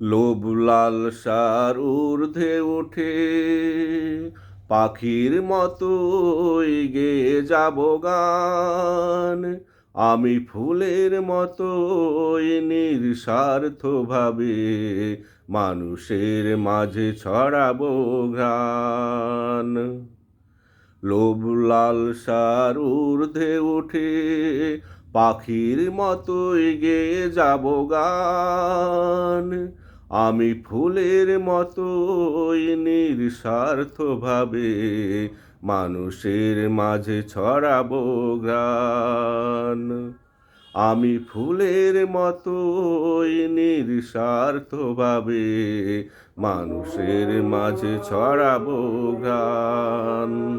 লোভ লালসার ঊর্ধ্বে উঠে পাখির মতোই গেয়ে যাব গান। আমি ফুলের মতোই নিঃস্বার্থভাবে মানুষের মাঝে ছড়াবো ঘ্রাণ। লোভ লালসার ঊর্ধ্বে উঠে পাখির মতোই গেয়ে যাব গান। আমি ফুলের মতোই নিঃস্বার্থভাবে মানুষের মাঝে ছড়াবো ঘ্রাণ। আমি ফুলের মতোই নিঃস্বার্থভাবে মানুষের মাঝে ছড়াবো ঘ্রাণ।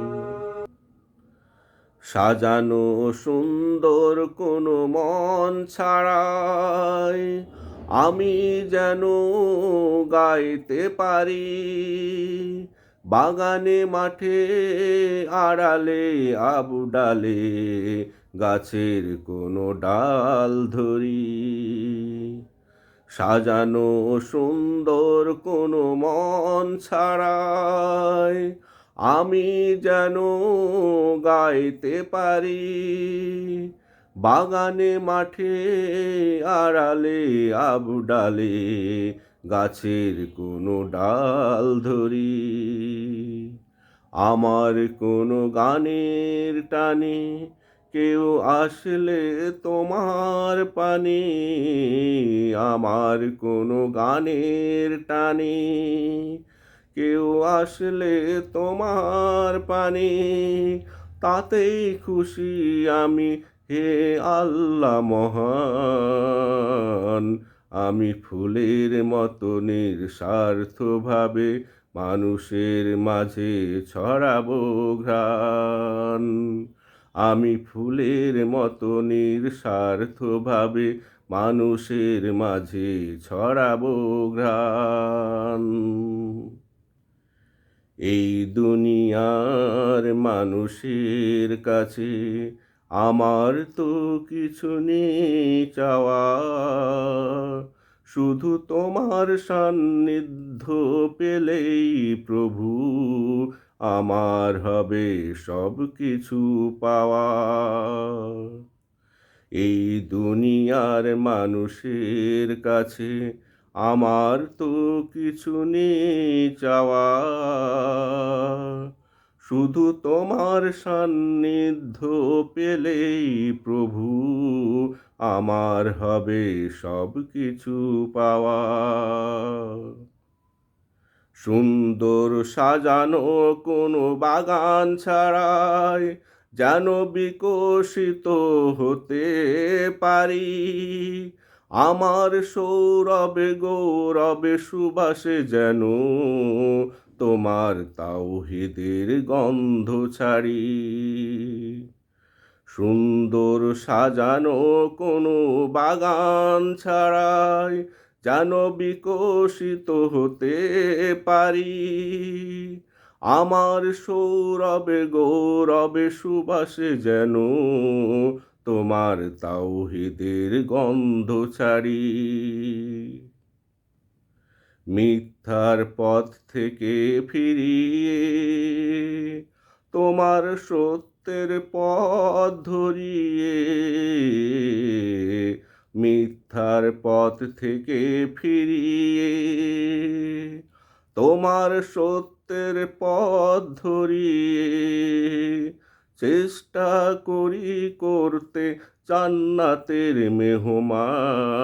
সাজানো সুন্দর কোনো মন ছাড়াই আমি যেন গাইতে পারি। বাগানে মাঠে আড়ালে আবডালে গাছের কোনো ডাল ধরি। সাজানো সুন্দর কোনো মন ছাড়াই আমি যেন গাইতে পারি। বাগানে মাঠে আড়ালে আবডালে গাছের কোনো ডাল ধরি। আমার কোনো গানের টানে কেউ আসলে তোমার পানে। আমার কোনো গানের টানে কেউ আসলে তোমার পানে। তাতেই খুশি আমি, হে আল্লাহ মহান। আমি ফুলের মতো নিঃস্বার্থভাবে মানুষের মাঝে ছড়াবো ঘ্রাণ। আমি ফুলের মতো নিঃস্বার্থভাবে মানুষের মাঝে ছড়াবো ঘ্রাণ। এই দুনিয়ার মানুষের কাছে আমার তো কিছু নেই চাওয়া। শুধু তোমার সান্নিধ্য পেলেই প্রভু আমার হবে সব কিছু পাওয়া। এই দুনিয়ার মানুষের কাছে আমার তো কিছু নেই চাওয়া। শুধু তোমার সান্নিধ্য পেলেই প্রভু আমার হবে সব কিছু পাওয়া। সুন্দর সাজানো কোনো বাগান ছাড়াই যেন বিকশিত হতে পারি। আমার সৌরভে গৌরবে সুবাসে যেন তোমার তাওহীদের গন্ধ ছাড়ি। সুন্দর সাজানো কোনো বাগান ছাড়াই যেন বিকশিত হতে পারি। আমার সৌরভে গৌরবে সুবাসে যেন তোমার তাওহীদের গন্ধ ছাড়ি। মিথ্যার পথ থেকে ফিরিয়ে তোমার সত্যের পথ ধরিয়ে। মিথ্যার পথ থেকে ফিরিয়ে তোমার সত্যের পথ ধরিয়ে চেষ্টা করি করতে জান্নাতের মেহমান।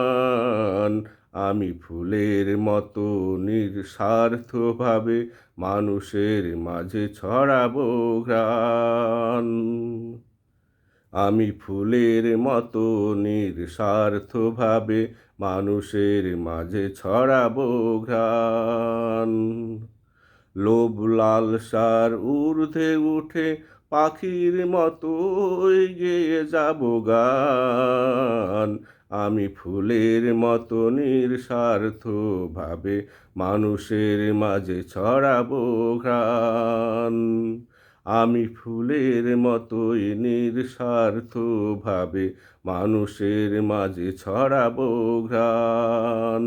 আমি ফুলের মতো নিঃস্বার্থভাবে মানুষের মাঝে ছড়াবো ঘ্রাণ। আমি ফুলের মতো নিঃস্বার্থভাবে মানুষের মাঝে ছড়াবো ঘ্রাণ। লোভ লালসার ঊর্ধ্বে উঠে পাখির মতোই গেয়ে যাব গান। আমি ফুলের মতো নিঃস্বার্থভাবে মানুষের মাঝে ছড়াবো ঘ্রাণ। আমি ফুলের মতোই নিঃস্বার্থভাবে মানুষের মাঝে ছড়াবো ঘ্রাণ।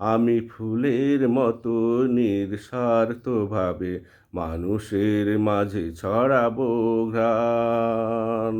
আমি ফুলের মতো নিঃস্বার্থভাবে মানুষের মাঝে ছড়াবো ঘ্রাণ।